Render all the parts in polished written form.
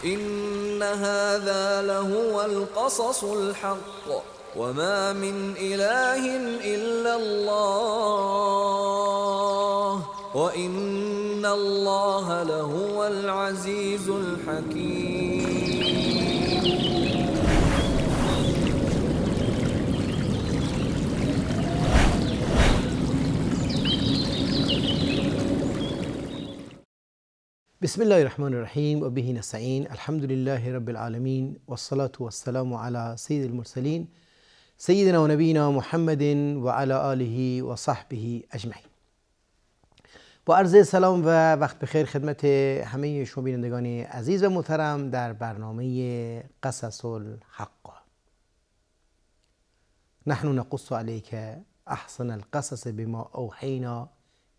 إن هذا لهو القصص الحق وما من إله إلا الله وإن الله لهو العزيز الحكيم. بسم الله الرحمن الرحیم و به نستعین. الحمد لله رب العالمین و الصلاة و السلام علی سید المرسلین سیدنا و نبینا محمد و علی آله و صحبه اجمعین. با عرض سلام و وقت بخیر خدمت همه شما بینندگان عزیز و محترم در برنامه قصص الحق. نحن نقص عليك احسن القصص بما اوحینا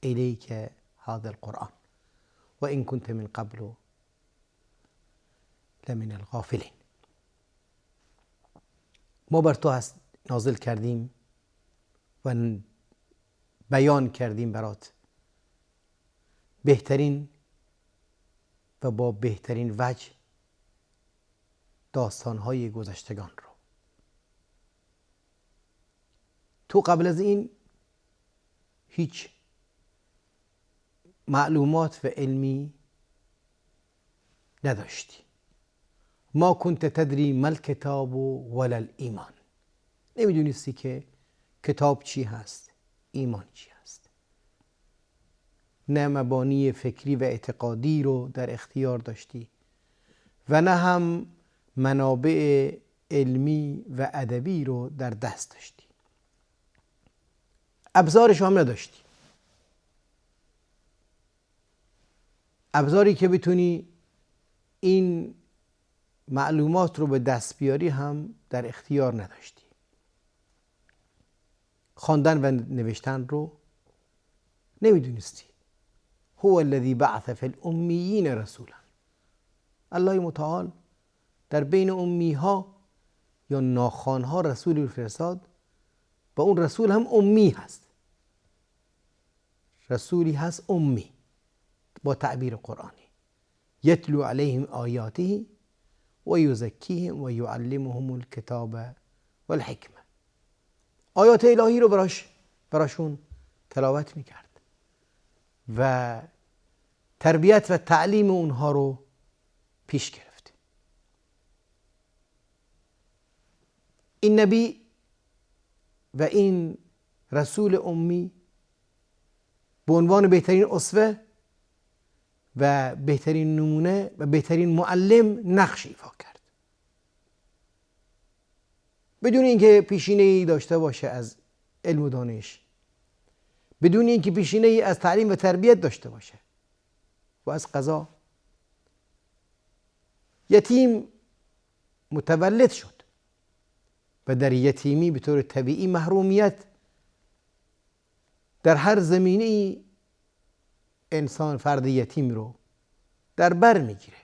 الیک هذا القرآن و این کنت من قبل لمن الغافلین. ما بر تو نازل کردیم و بیان کردیم برات بهترین و با بهترین وجه داستانهای گذشتگان رو. تو قبل از این هیچ معلومات و علمی نداشتی. ما کنت تدری ما الکتاب ولا الایمان. نمیدونستی که کتاب چی هست، ایمان چی هست. نه مبانی فکری و اعتقادی رو در اختیار داشتی و نه هم منابع علمی و ادبی رو در دست داشتی. ابزارش هم نداشتی. ابزاری که بتونی این معلومات رو به دست بیاری هم در اختیار نداشتی. خواندن و نوشتن رو نمیدونستی. هو الذی بعث فی الامیین رسولا. الله متعال در بین امی ها یا ناخوان ها رسولی فرستاد و اون رسول هم امی هست. رسولی هست امی با تعبیر قرآنی. یتلو علیهم آیاته و یزکیهم و یعلمهم الکتاب و الحکمه. آیات الهی رو براشون تلاوت میکرد و تربیت و تعلیم اونها رو پیش گرفت. این نبی و این رسول امی به عنوان بهترین اسوه و بهترین نمونه و بهترین معلم نقش ایفا کرد. بدون اینکه پیشینه‌ای داشته باشه از علم و دانش، بدون اینکه پیشینه‌ای از تعلیم و تربیت داشته باشه و از قضا یتیم متولد شد و در یتیمی به طور طبیعی محرومیت در هر زمینه‌ای انسان فرد یتیم رو در بر میگیره.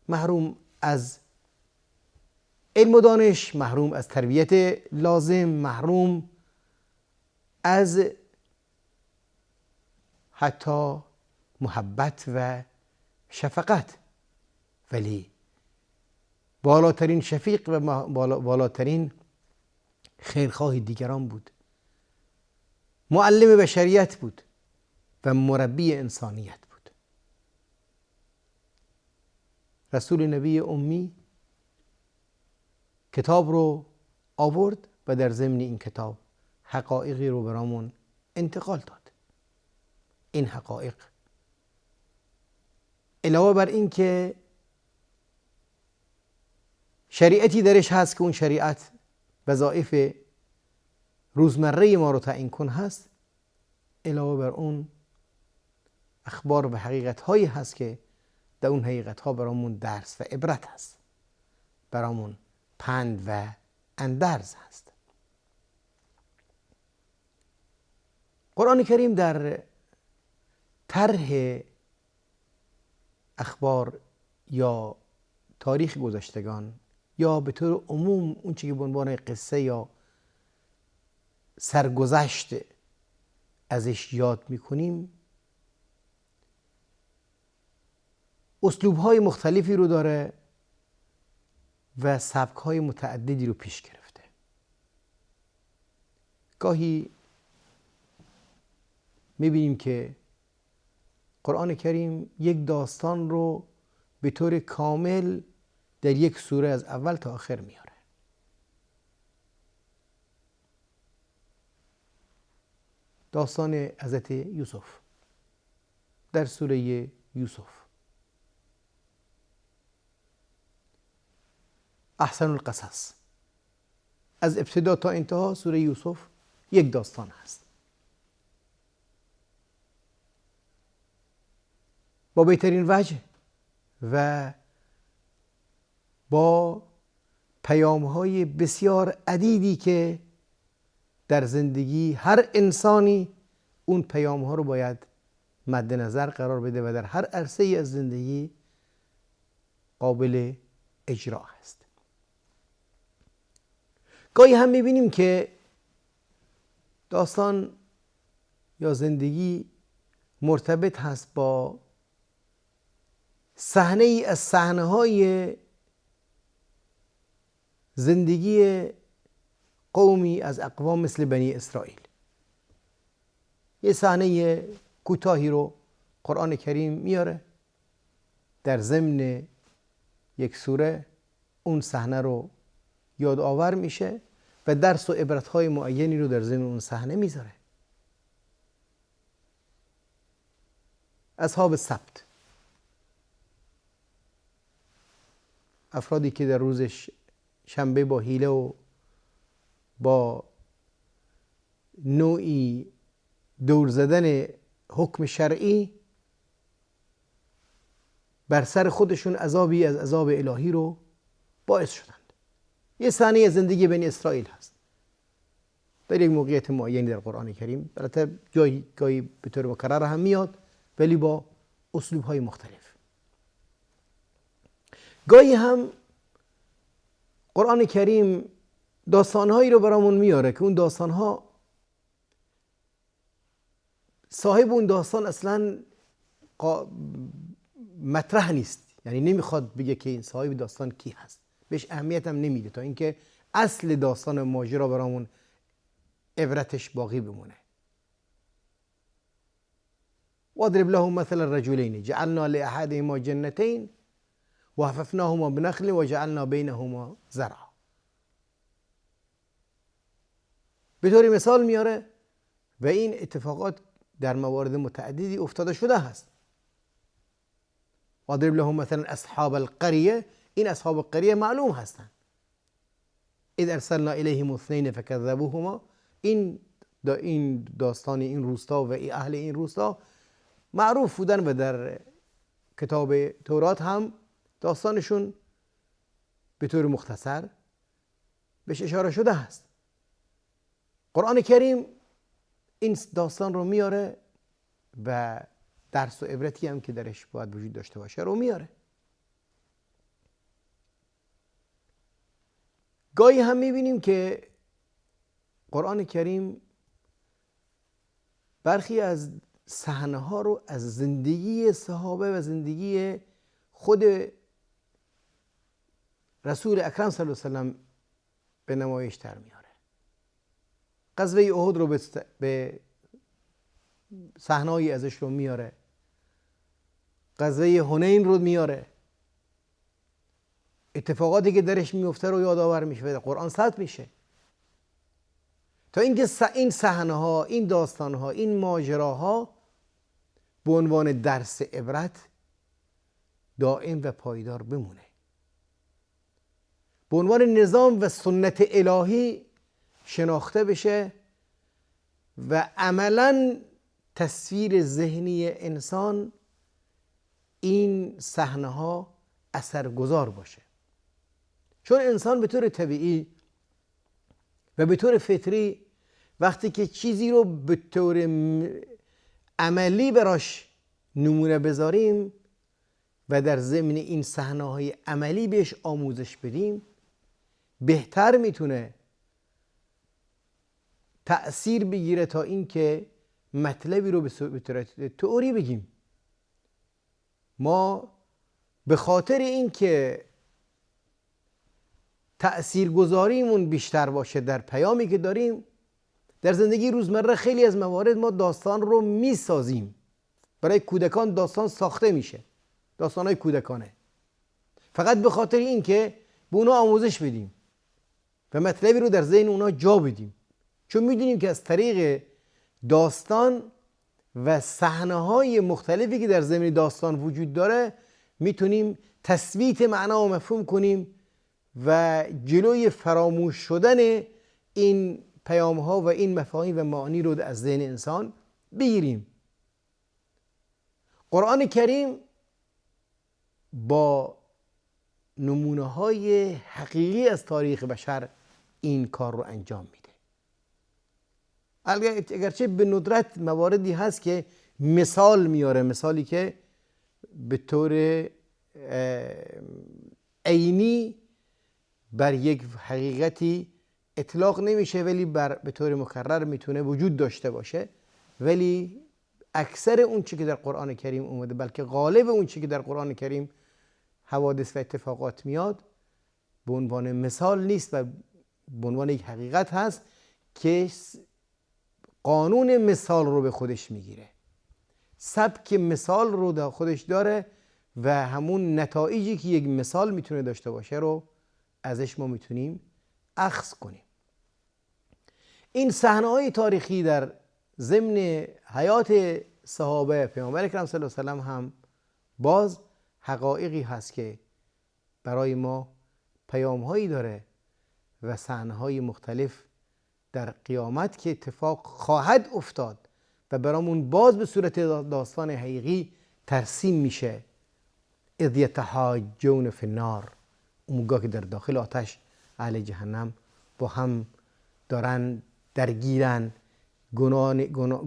محروم از علم و دانش، محروم از تربیت لازم، محروم از حتی محبت و شفقت. ولی بالاترین شفیق و بالاترین خیرخواه دیگران بود. معلم بشریت بود و مربی انسانیت بود. رسول نبی امی کتاب رو آورد و در ضمن این کتاب حقایقی رو برامون انتقال داد. این حقایق علاوه بر این که شریعتی درش هست که اون شریعت وظایف روزمره ما رو تعیین کن هست، علاوه بر اون اخبار و حقیقت هایی هست که در اون حقیقت ها برامون درس و عبرت هست، برامون پند و اندرز هست. قرآن کریم در طرح اخبار یا تاریخ گذشتگان یا به طور عموم اون چیزی که به عنوان قصه یا سرگذشت ازش یاد میکنیم، اسلوب‌های مختلفی رو داره و سبک‌های متعددی رو پیش گرفته. گاهی می‌بینیم که قرآن کریم یک داستان رو به طور کامل در یک سوره از اول تا آخر میاره. داستان حضرت یوسف در سوره یوسف، احسن القصص، از ابتدا تا انتها سوره یوسف یک داستان هست با بهترین وجه و با پیام‌های بسیار عدیدی که در زندگی هر انسانی اون پیام‌ها رو باید مد نظر قرار بده و در هر عرصه‌ای از زندگی قابل اجرا هست. گاهی هم می‌بینیم که داستان یا زندگی مرتبط هست با صحنه‌ای از صحنه‌های زندگی قومی از اقوام مثل بنی اسرائیل. یه صحنه کوتاهی رو قرآن کریم میاره در ضمن یک سوره، اون صحنه رو یادآور میشه و درس و عبرت‌های معینی رو در ضمن اون صحنه میذاره. اصحاب سبت، افرادی که در روز شنبه با حیله و با نوعی دور زدن حکم شرعی بر سر خودشون عذابی از عذاب الهی رو باعث شدند. یه صحنه از زندگی بنی اسرائیل هست در یک موقعیت معینی در قرآن کریم، البته گاهی به طور مکرر هم میاد ولی با اسلوب‌های مختلف. گاهی هم قرآن کریم داستان‌هایی رو برامون میاره که اون داستان‌ها صاحب اون داستان اصلاً مطرح نیست، یعنی نمیخواد بگه که این صاحب داستان کی هست، بهش اهمیت هم نمیده تا اینکه اصل داستان ماجرا برامون عبرتش باقی بمونه. واضرب لهم مثل الرجلين جعلنا لأحدهما جنتين وحففناهما بنخل وجعلنا بينهما زرعا. به طور مثال میاره و این اتفاقات در موارد متعددی افتاده شده هست. واضرب لهم مثلا اصحاب القریه، این اصحاب القریه معلوم هستند. اذ ارسلنا الیهم اثنین فکذبوهما، این داستان این روستا و اهل این روستا معروف بودن و در کتاب تورات هم داستانشون به طور مختصر بهش اشاره شده هست. قرآن کریم این داستان رو میاره و درس و عبرتی هم که درش باید وجود داشته باشه رو میاره. گاهی هم میبینیم که قرآن کریم برخی از صحنه ها رو از زندگی صحابه و زندگی خود رسول اکرم صلی الله علیه و سلم به نمایش در میاره. غزوه احد رو به صحنه‌ای ازش رو میاره، غزوه حنین رو میاره، اتفاقاتی که درش میفته رو یادآور میشه و قرآن ثبت میشه تا اینکه این صحنه‌ها، این داستان‌ها، این ماجراها به عنوان درس عبرت دائم و پایدار بمونه، به عنوان نظام و سنت الهی شناخته بشه و عملاً تصویر ذهنی انسان این صحنه‌ها اثرگذار باشه. چون انسان به طور طبیعی و به طور فطری وقتی که چیزی رو به طور عملی براش نمونه بذاریم و در ضمن این صحنه‌های عملی بهش آموزش بدیم، بهتر میتونه تأثیر بگیره تا اینکه مطلبی رو به صورت تئوری بگیم. ما به خاطر اینکه تأثیرگذاریمون بیشتر باشه در پیامی که داریم، در زندگی روزمره خیلی از موارد ما داستان رو میسازیم. برای کودکان داستان ساخته میشه، داستانهای کودکانه، فقط به خاطر اینکه به اونا آموزش بدیم و مطلبی رو در ذهن اونا جا بدیم، چون میدونیم که از طریق داستان و صحنه‌های مختلفی که در زمین داستان وجود داره میتونیم تثبیت معنا و مفهوم کنیم و جلوی فراموش شدن این پیام‌ها و این مفاهیم و معانی رو از ذهن انسان بگیریم. قرآن کریم با نمونه‌های حقیقی از تاریخ بشر این کار رو انجام میده. اگرچه به ندرت مواردی هست که مثال میاره، مثالی که به طور عینی بر یک حقیقتی اطلاق نمیشه ولی به طور مکرر میتونه وجود داشته باشه، ولی اکثر اون چی که در قرآن کریم اومده، بلکه غالب اون چی که در قرآن کریم حوادث و اتفاقات میاد، به عنوان مثال نیست و به عنوان یک حقیقت هست که قانون مثال رو به خودش میگیره، سبک مثال رو در خودش داره و همون نتایجی که یک مثال میتونه داشته باشه رو ازش ما میتونیم اخذ کنیم. این صحنه‌های تاریخی در ضمن حیات صحابه پیامبر اکرم صلی الله علیه و سلم هم باز حقایقی هست که برای ما پیام‌هایی داره و صحنه‌های مختلف در قیامت که اتفاق خواهد افتاد و برامون باز به صورت داستان حقیقی ترسیم میشه. اذ یتحاجون فی النار، اونگاه که در داخل آتش اهل جهنم با هم دارن درگیرن،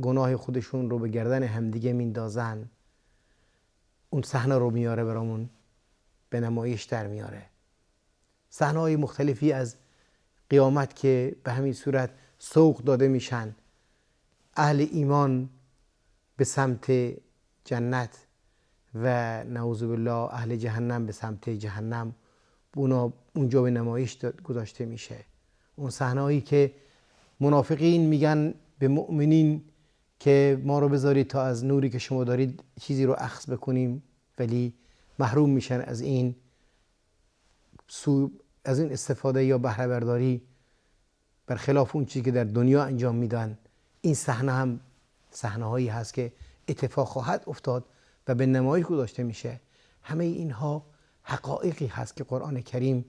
گناه خودشون رو به گردن همدیگه میندازن. اون صحنه رو میاره برامون، به نمایش در میاره. صحنه های مختلفی از قیامت که به همین صورت سوق داده میشن. اهل ایمان به سمت جنت و نعوذ بالله اهل جهنم به سمت جهنم، اونجا به نمایش گذاشته میشه. اون صحنه‌ای که منافقین میگن به مؤمنین که ما رو بذارید تا از نوری که شما دارید چیزی رو اخذ بکنیم، ولی محروم میشن از این استفاده یا بهره برداری، برخلاف اون چیزی که در دنیا انجام میدن. این صحنه هم صحنه‌هایی هست که اتفاق خواهد افتاد و به نمایش گذاشته میشه. همه اینها حقایقی هست که قرآن کریم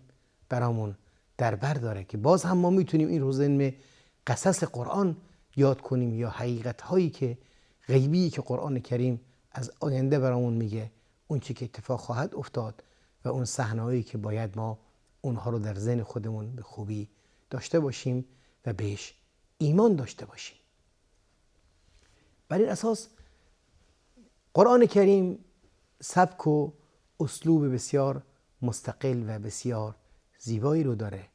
برامون در بر داره که باز هم ما میتونیم این رو ضمن قصص قرآن یاد کنیم یا حقیقت هایی که غیبی که قرآن کریم از آینده برامون میگه، اون چی که اتفاق خواهد افتاد و اون صحنه‌هایی که باید ما اونها رو در ذهن خودمون به خوبی داشته باشیم و بهش ایمان داشته باشیم. بر این اساس قرآن کریم سبک و اسلوب بسیار مستقل و بسیار زیبایی رو داره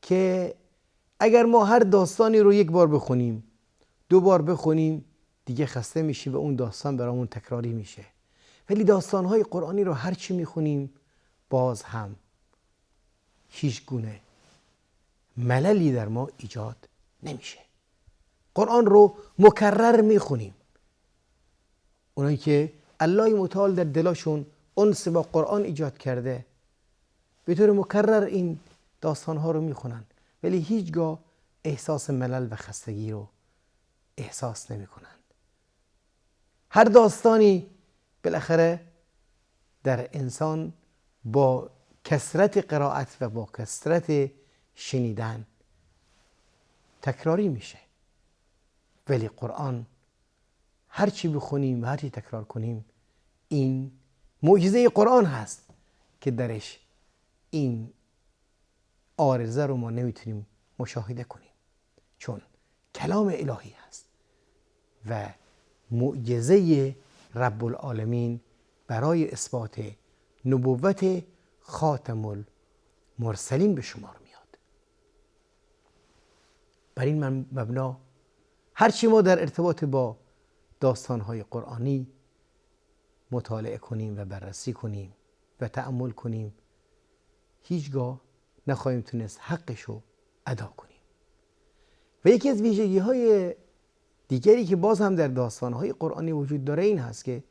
که اگر ما هر داستانی رو یک بار بخونیم، دو بار بخونیم، دیگه خسته میشیم و اون داستان برامون تکراری میشه. ولی داستانهای قرآنی رو هر چی میخونیم باز هم هیچ گونه مللی در ما ایجاد نمیشه. قرآن رو مکرر میخونیم. اونایی که الله متعال در دلاشون انس با قرآن ایجاد کرده به طور مکرر این داستانها رو میخونن، ولی هیچگاه احساس ملل و خستگی رو احساس نمی کنند. هر داستانی بالاخره در انسان با کثرت قرائت و با کثرت شنیدن تکراری میشه، ولی قرآن هر چی بخونیم و هر چی تکرار کنیم، این معجزه قرآن هست که درش این عارضه رو ما نمیتونیم مشاهده کنیم، چون کلام الهی هست و معجزه رب العالمین برای اثبات نبوت خاتم المرسلین به شمار میاد. بر این مبنا هرچی ما در ارتباط با داستانهای قرآنی مطالعه کنیم و بررسی کنیم و تأمل کنیم هیچگاه نخواهیم تونست حقشو ادا کنیم. و یکی از ویژگی های دیگری که باز هم در داستانهای قرآنی وجود داره این هست که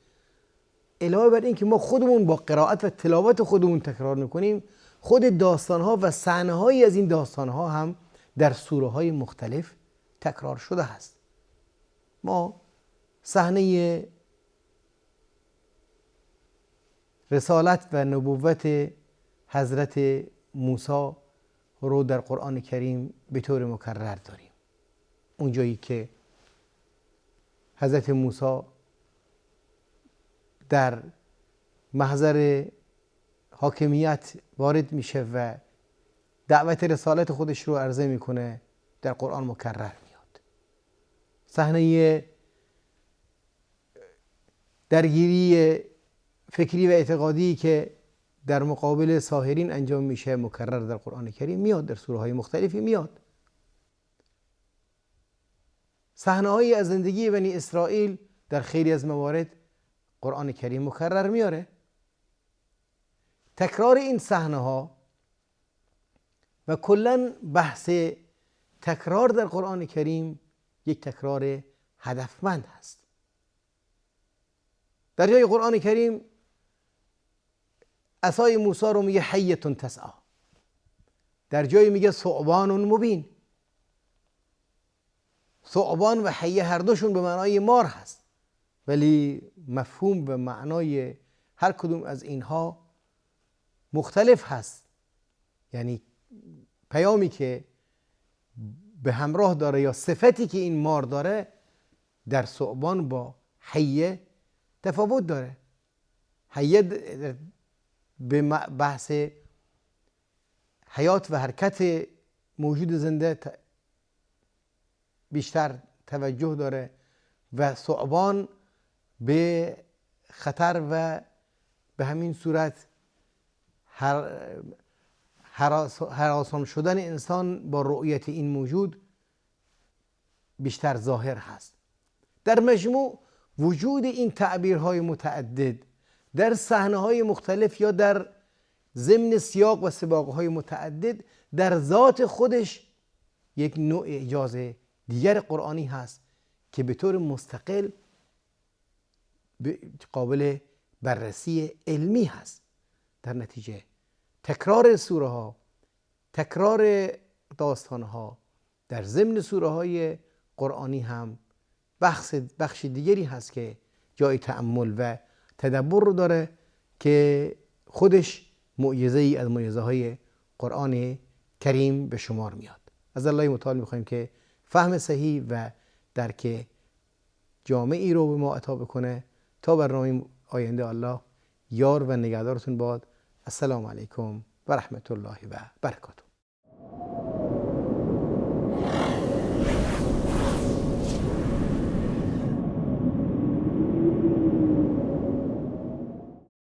علاوه بر این که ما خودمون با قرائت و تلاوت خودمون تکرار میکنیم، خود داستانها و صحنه‌هایی از این داستانها هم در سوره‌های مختلف تکرار شده است. ما صحنه رسالت و نبوت حضرت موسی رو در قرآن کریم به طور مکرر داریم. اونجایی که حضرت موسی در محضر حاکمیت وارد میشه و دعوت رسالت خودش رو عرضه میکنه، در قرآن مکرر میاد. صحنه درگیری فکری و اعتقادی که در مقابل ساحرین انجام میشه مکرر در قرآن کریم میاد، در سوره های مختلفی میاد. صحنه هایی از زندگی بنی اسرائیل در خیلی از موارد قرآن کریم مکرر میاره. تکرار این صحنه ها و کلاً بحث تکرار در قرآن کریم یک تکرار هدفمند هست. در جای قرآن کریم عصای موسی رو میگه حیة تسعی، در جایی میگه ثعبان مبین. ثعبان و حیه هر دوشون به معنای مار هست، ولی مفهوم و معنای هر کدوم از اینها مختلف هست. یعنی پیامی که به همراه داره یا صفتی که این مار داره در ثعبان با حیه تفاوت داره. حیه به بحث حیات و حرکت موجود زنده بیشتر توجه داره و ثعبان به خطر و به همین صورت هراسان شدن انسان با رؤیت این موجود بیشتر ظاهر هست. در مجموع وجود این تعبیرهای متعدد در صحنه‌های مختلف یا در ضمن سیاق و سباق‌های متعدد در ذات خودش یک نوع اعجاز دیگر قرآنی هست که به طور مستقل قابل بررسی علمی هست. در نتیجه تکرار سوره ها، تکرار داستان ها در ضمن سوره های قرآنی هم بخش دیگری هست که جای تأمل و تدبر رو داره که خودش معجزه ای از معجزه های قرآن کریم به شمار میاد. از الله متعال میخوایم که فهم صحیح و درک جامعی رو به ما عطا بکنه. تا برنامه آینده الله یار و نگهدارتون باد. السلام علیکم و رحمت الله و برکاته.